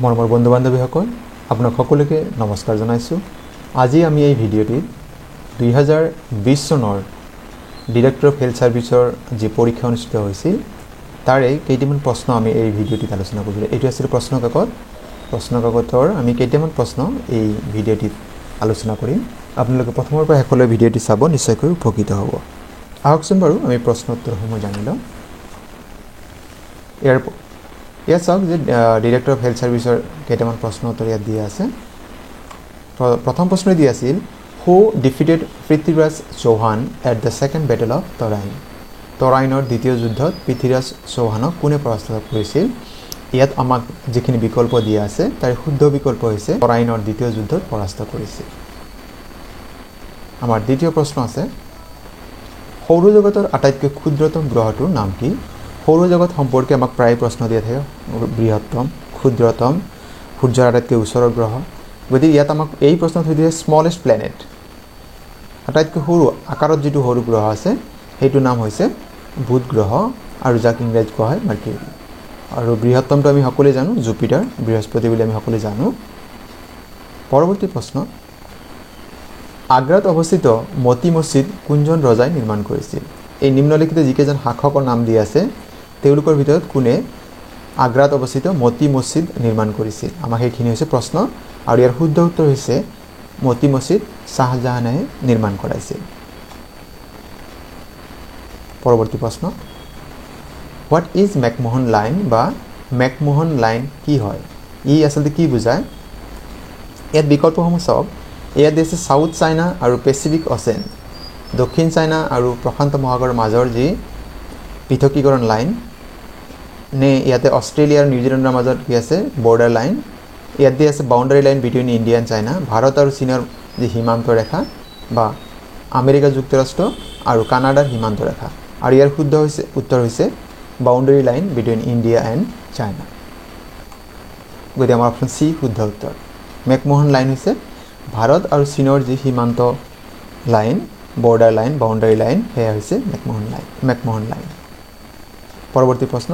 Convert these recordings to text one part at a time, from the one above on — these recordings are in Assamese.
মৰমৰ বন্ধু বান্ধৱীসকল আপোনাক সকলোকে নমস্কাৰ জনাইছোঁ। আজি আমি এই ভিডিঅ'টিত 2020 চনৰ ডিৰেক্টৰ অফ হেল্থ সাৰ্ভিসৰ যি পৰীক্ষা অনুষ্ঠিত হৈছিল তাৰে কেইটামান প্ৰশ্ন আমি এই ভিডিঅ'টিত আলোচনা কৰিম। এইটো আছিল প্ৰশ্নকাকতৰ আমি কেইটামান প্ৰশ্ন এই ভিডিঅ'টিত আলোচনা কৰিম। আপোনালোকে প্ৰথমৰ পৰা শেষলৈ ভিডিঅ'টি চাব, নিশ্চয়কৈ উপকৃত হ'ব। আহকচোন বাৰু আমি প্ৰশ্ন উত্তৰসমূহ জানি লওঁ। ইয়াত চাওক যে ডিৰেক্টৰ অফ হেল্থ সাৰ্ভিসৰ কেইটামান প্ৰশ্ন উত্তৰ ইয়াত দিয়া আছে। প্ৰথম প্ৰশ্ন দিয়া আছিল, who defeated Prithviraj Chauhan at the second battle of Tarain. তৰাইনৰ দ্বিতীয় যুদ্ধত পৃথ্বীৰাজ চৌহানক কোনে পৰাস্ত কৰিছিল? ইয়াত আমাক যিখিনি বিকল্প দিয়া আছে তাৰ শুদ্ধ বিকল্প হৈছে তৰাইনৰ দ্বিতীয় যুদ্ধত পৰাস্ত কৰিছিল। আমাৰ দ্বিতীয় প্ৰশ্ন আছে, সৌৰজগতৰ আটাইতকৈ ক্ষুদ্ৰতম গ্ৰহটোৰ নাম কি? সৌৰজগত সম্পৰ্কে আমাক প্ৰায় প্ৰশ্ন দিয়া থাকে, বৃহত্তম, ক্ষুদ্ৰতম, সূৰ্যৰ আটাইতকৈ ওচৰৰ গ্ৰহ। গতিকে ইয়াত আমাক এই প্ৰশ্ন সুধি দিয়ে স্মলেষ্ট প্লেনেট, আটাইতকৈ সৰু আকাৰত যিটো সৰু গ্ৰহ আছে সেইটো নাম হৈছে বুধ গ্ৰহ, আৰু যাক ইংৰাজীত কোৱা হয় মাৰ্কিউৰি। আৰু বৃহত্তমটো আমি সকলোৱে জানো জুপিটাৰ, বৃহস্পতি বুলি আমি সকলোৱে জানো। পৰৱৰ্তী প্ৰশ্ন, আগ্ৰাত অৱস্থিত মতি মছজিদ কোনজন ৰজাই নিৰ্মাণ কৰিছিল? এই নিম্নলিখিত যিকেইজন শাসকৰ নাম দিয়া আছে তেওঁলোকৰ ভিতৰত কোনে আগ্ৰাত অৱস্থিত মতি মছজিদ নিৰ্মাণ কৰিছিল? আমাৰ সেইখিনি হৈছে প্ৰশ্ন, আৰু ইয়াৰ শুদ্ধ উত্তৰ হৈছে মতি মছজিদ শ্বাহজাহানে নিৰ্মাণ কৰাইছিল। পৰৱৰ্তী প্ৰশ্ন, হোৱাট ইজ মেকমোহন লাইন বা মেকমোহন লাইন কি হয়? ই আচলতে কি বুজায়? ইয়াত বিকল্পসমূহ চাওক। ইয়াত দিছে চাউথ চাইনা আৰু পেচিফিক অ'চেন, দক্ষিণ চাইনা আৰু প্ৰশান্ত মহাসাগৰৰ মাজৰ যি পৃথকীকৰণ লাইন, নে ইয়াতে অষ্ট্ৰেলিয়া আৰু নিউজিলেণ্ডৰ মাজত কি আছে বৰ্ডাৰ লাইন। ইয়াত দিয়া আছে boundary line between India and China, Bharat আৰু চীনৰ যি সীমান্ত ৰেখা, বা আমেৰিকা যুক্তৰাষ্ট্ৰ আৰু কানাডাৰ সীমান্ত ৰেখা। আৰু ইয়াৰ শুদ্ধ উত্তৰ হৈছে boundary line between India and China. গতিকে আমাৰ অপশ্যন চি শুদ্ধ উত্তৰ। মেকমোহন লাইন হৈছে ভাৰত আৰু চীনৰ যি সীমান্ত line, border line, boundary line, সেয়া হৈছে মেকমোহন লাইন। পৰৱৰ্তী প্ৰশ্ন,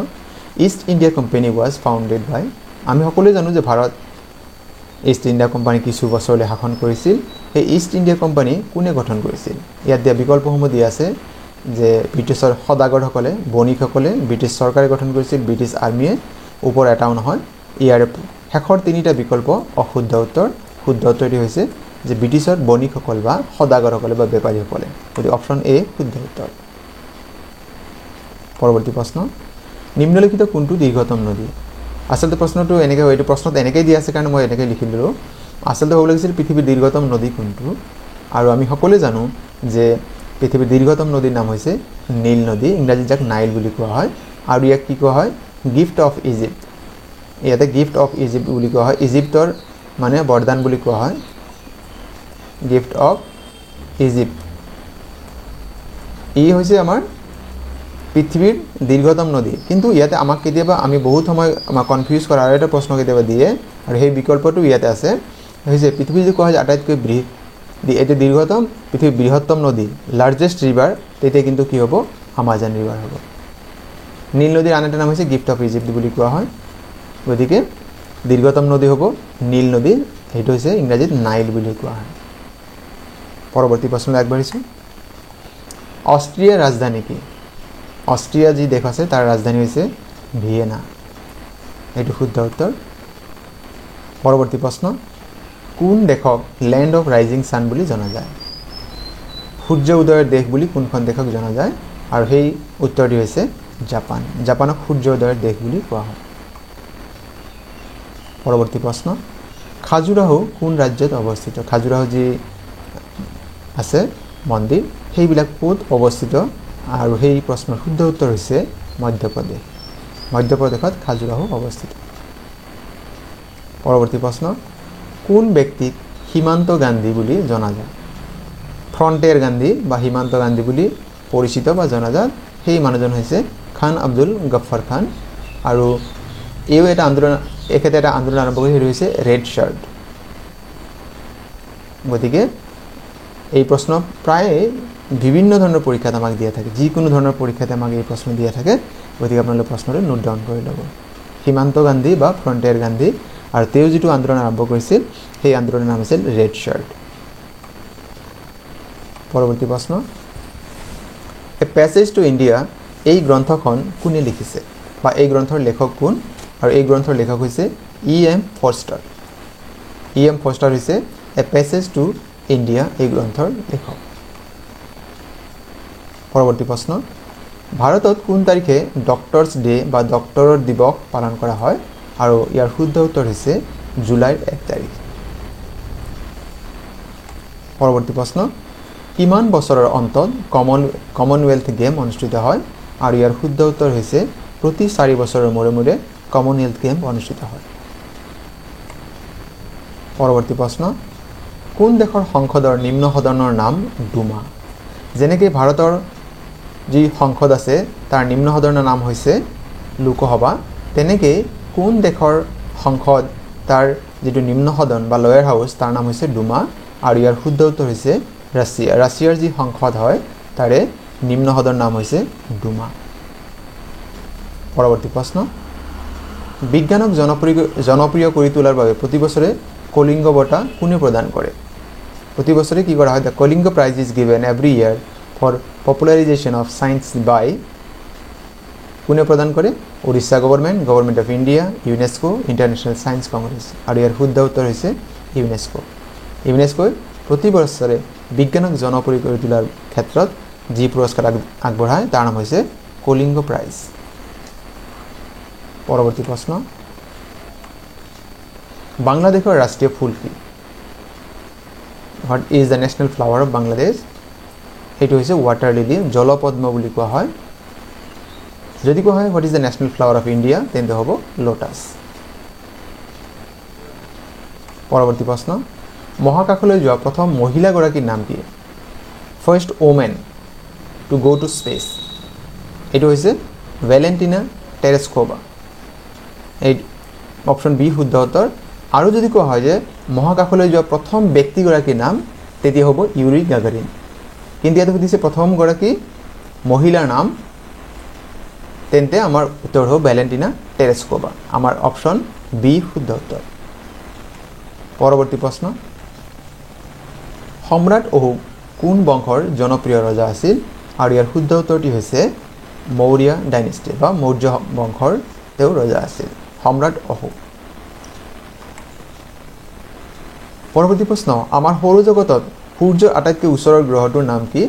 East India Company was founded by. আমি সকলোৱে জানো যে ভাৰত ইষ্ট ইণ্ডিয়া কোম্পানী কিছু বছৰলৈ শাসন কৰিছিল। সেই ইষ্ট ইণ্ডিয়া কোম্পানী কোনে গঠন কৰিছিল? ইয়াত দিয়া বিকল্পসমূহ দিয়া আছে যে ব্ৰিটিছৰ সদাগৰসকলে, বণিকসকলে, ব্ৰিটিছ চৰকাৰে গঠন কৰিছিল, ব্ৰিটিছ আৰ্মিয়ে, ওপৰ এটাও নহয়। ইয়াৰে শেষৰ তিনিটা বিকল্প অশুদ্ধ উত্তৰ। শুদ্ধ উত্তৰটি হৈছে যে ব্ৰিটিছৰ বণিকসকল বা সদাগৰসকলে বা বেপাৰীসকলে। গতিকে অপশ্যন এ শুদ্ধ উত্তৰ। পৰৱৰ্তী প্ৰশ্ন, নিম্নলিখিত কোনটো দীৰ্ঘতম নদী? আচলতে প্ৰশ্নটো এনেকৈ হয়, এইটো প্ৰশ্নত এনেকৈ দিয়া আছে কাৰণে মই এনেকৈ লিখি দিলোঁ। আচলতে হ'ব লাগিছিল পৃথিৱীৰ দীৰ্ঘতম নদী কোনটো? আৰু আমি সকলোৱে জানো যে পৃথিৱীৰ দীৰ্ঘতম নদীৰ নাম হৈছে নীল নদী, ইংৰাজীত যাক নাইল বুলি কোৱা হয়। আৰু ইয়াক কি কোৱা হয়? Gift of Egypt. ইয়াতে গিফ্ট অফ ইজিপ্ট বুলি কোৱা হয়, ইজিপ্তৰ মানে বৰদান বুলি কোৱা হয়, গিফ্ট অফ ইজিপ্ট। ই হৈছে আমাৰ পৃথিৱীৰ দীৰ্ঘতম নদী। কিন্তু ইয়াতে আমাক কেতিয়াবা আমি বহুত সময় আমাক কনফিউজ কৰা আৰু এটা প্ৰশ্ন কেতিয়াবা দিয়ে, আৰু সেই বিকল্পটো ইয়াতে আছে, হৈছে পৃথিৱীৰ যি কোৱা হয় আটাইতকৈ এতিয়া দীৰ্ঘতম পৃথিৱীৰ বৃহত্তম নদী, লাৰ্জেষ্ট ৰিভাৰ, তেতিয়া কিন্তু কি হ'ব? আমাজন ৰিভাৰ হ'ব। নীল নদীৰ আন এটা নাম হৈছে গিফ্ট অফ ইজিপ্ট বুলি কোৱা হয়। গতিকে দীৰ্ঘতম নদী হ'ব নীল নদী, সেইটো হৈছে ইংৰাজীত নাইল বুলি কোৱা হয়। পৰৱৰ্তী প্ৰশ্নলৈ আগবাঢ়িছোঁ। অষ্ট্ৰিয়াৰ ৰাজধানী কি? অষ্ট্ৰিয়া যি দেশ আছে তাৰ ৰাজধানী হৈছে ভিয়েনা, এইটো শুদ্ধ উত্তৰ। পৰৱৰ্তী প্ৰশ্ন, কোন দেশক লেণ্ড অফ ৰাইজিং ছান বুলি জনা যায়? সূৰ্য উদয়ৰ দেশ বুলি কোনখন দেশক জনা যায়? আৰু সেই উত্তৰটি হৈছে জাপান। জাপানক সূৰ্য উদয়ৰ দেশ বুলি কোৱা হয়। পৰৱৰ্তী প্ৰশ্ন, খাজুৰাহো কোন ৰাজ্যত অৱস্থিত? খাজুৰাহো যি আছে মন্দিৰ, সেইবিলাক ক'ত অৱস্থিত? আৰু সেই প্ৰশ্নৰ শুদ্ধ উত্তৰ হৈছে মধ্যপ্ৰদেশ। মধ্যপ্ৰদেশত খাজুৰাহো অৱস্থিত। পৰৱৰ্তী প্ৰশ্ন, কোন ব্যক্তিক সীমান্ত গান্ধী বুলি জনা যায়? ফ্ৰণ্টিয়াৰ গান্ধী বা সীমান্ত গান্ধী বুলি পৰিচিত বা জনাজাত সেই মানুহজন হৈছে খান আব্দুল গফ্ফাৰ খান। আৰু এও এটা আন্দোলন, এখেতে এটা আন্দোলন আৰম্ভ কৰি সেইটো হৈছে ৰেড শাৰ্ট। গতিকে এই প্ৰশ্ন প্ৰায় বিভিন্ন ধৰণৰ পৰীক্ষাত আমাক দিয়া থাকে, যিকোনো ধৰণৰ পৰীক্ষাতে আমাক এই প্ৰশ্ন দিয়া থাকে। গতিকে আপোনালোকে প্ৰশ্নটো নোট ডাউন কৰি ল'ব। সীমান্ত গান্ধী বা ফ্ৰণ্টিয়াৰ গান্ধী আৰু তেওঁ যেটো আন্দোলন আৰম্ভ কৰিছিল সেই আন্দোলনৰ নাম আছিল ৰেড শাৰ্ট পৰৱৰ্তী প্ৰশ্ন এ প্যাসেজ টু ইন্ডিয়া এই গ্ৰন্থখন কোনে লিখিছে বা এই গ্ৰন্থৰ লেখক কোন আৰু এই গ্ৰন্থৰ লেখক হৈছে E.M. ফৰষ্টাৰ E.M. ফৰষ্টাৰ হৈছে এ প্যাসেজ টু ইন্ডিয়া এই গ্ৰন্থৰ লেখক পৰৱৰ্তী প্ৰশ্ন ভাৰতত কোন তাৰিখে ডক্টৰছ ডে বা ডক্টৰৰ দিৱস পালন কৰা হয় আৰু ইয়াৰ শুদ্ধ উত্তৰ হৈছে জুলাইৰ 1 তাৰিখ পৰৱৰ্তী প্ৰশ্ন কিমান বছৰৰ অন্তত কমনৱেলথ গেম অনুষ্ঠিত হয় আৰু ইয়াৰ শুদ্ধ উত্তৰ হৈছে প্ৰতি 4 বছৰৰ মূৰে মূৰে কমনৱেলথ গেম অনুষ্ঠিত হয় পৰৱৰ্তী প্ৰশ্ন কোন দেশৰ সংসদৰ নিম্ন সদনৰ নাম ডুমা যেনেকৈ ভাৰতৰ যি সংসদ আছে তাৰ নিম্ন সদনৰ নাম হৈছে লোকসভা তেনেকৈ কোন দেশৰ সংসদ তাৰ যেটো নিম্ন সদন বা লয়াৰ হাউস তাৰ নাম হৈছে ডুমা আৰু ইয়াৰ শুদ্ধ উত্তৰ হৈছে ৰাছিয়াৰ যি সংসদ হয় তাৰে নিম্ন সদনৰ নাম হৈছে ডুমা পৰৱৰ্তী প্ৰশ্ন বিজ্ঞানক জনপ্ৰিয় কৰি তোলাৰ বাবে প্ৰতি বছৰে কলিঙ্গ বঁটা কোনে প্ৰদান কৰে প্ৰতি বছৰে কি কৰা হয় the Kalinga prize is given every year for popularization of science by কোনে প্ৰদান কৰে Odisha government of India UNESCO international science congress আৰু ইয়াৰ শুদ্ধ উত্তৰ হৈছে ইউনেস্কো প্ৰতি বছৰে বিজ্ঞানক জনপ্ৰিয় কৰি তোলাৰ ক্ষেত্ৰত যি পুৰস্কাৰ আগবঢ়ায় তাৰ নাম হৈছে কলিঙ্গ প্ৰাইজ পৰৱৰ্তী প্ৰশ্ন বাংলাদেশৰ ৰাষ্ট্ৰীয় ফুল কি what is the national flower of Bangladesh এইটো হৈছে ৱাটাৰ লিলি জলপদ্ম বুলি কোৱা হয় যদি কোৱা হয় what is the national flower of India তেন্তে হ'ব লোটাছ পৰৱৰ্তী প্ৰশ্ন মহাকাশলৈ যোৱা প্ৰথম মহিলাগৰাকীৰ নাম কি first women to go to space এইটো হৈছে ভেলেণ্টিনা টেৰেস্কোভা এই অপশ্যন বি শুদ্ধ উত্তৰ আৰু যদি কোৱা হয় যে মহাকাশলৈ যোৱা প্ৰথম ব্যক্তিগৰাকীৰ নাম তেতিয়া হ'ব ইউৰি গাগাৰিন কিন্তু ইয়াত সুধিছে প্ৰথমগৰাকী মহিলাৰ নাম তেন্তে আমাৰ উত্তৰ হ'ব ভেলেণ্টিনা টেৰেস্কোভা আমাৰ অপশ্যন বি শুদ্ধ উত্তৰ পৰৱৰ্তী প্ৰশ্ন সম্ৰাট অশোক কোন বংশৰ জনপ্ৰিয় ৰজা আছিল আৰু ইয়াৰ শুদ্ধ উত্তৰটি হৈছে মৌৰ্য ডাইনেষ্টি বা মৌৰ্য বংশৰ তেওঁ ৰজা আছিল সম্ৰাট অশোক পৰৱৰ্তী প্ৰশ্ন আমাৰ সৌৰজগতত সূৰ্যৰ আটাইতকৈ ওচৰৰ গ্ৰহটোৰ নাম কি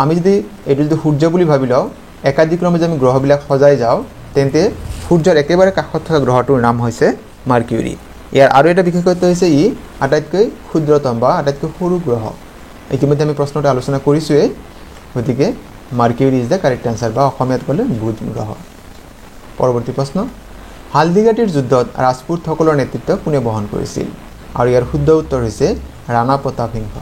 আমি যদি এইটো যদি সূৰ্য বুলি ভাবি লওঁ একাদিক্ৰমে যদি আমি গ্ৰহবিলাক সজাই যাওঁ তেন্তে সূৰ্যৰ একেবাৰে কাষত থকা গ্ৰহটোৰ নাম হৈছে মাৰ্কিউৰি ইয়াৰ আৰু এটা বিশেষত্ব হৈছে ই আটাইতকৈ ক্ষুদ্ৰতম বা আটাইতকৈ সৰু গ্ৰহ ইতিমধ্যে আমি প্ৰশ্নটো আলোচনা কৰিছোৱেই গতিকে mercury is the correct answer বা অসমীয়াত ক'লে বুধ গ্ৰহ পৰৱৰ্তী প্ৰশ্ন হালদিঘাটীৰ যুদ্ধত ৰাজপুতসকলৰ নেতৃত্ব কোনে বহন কৰিছিল আৰু ইয়াৰ শুদ্ধ উত্তৰ হৈছে ৰাণা প্ৰতাপ সিংহ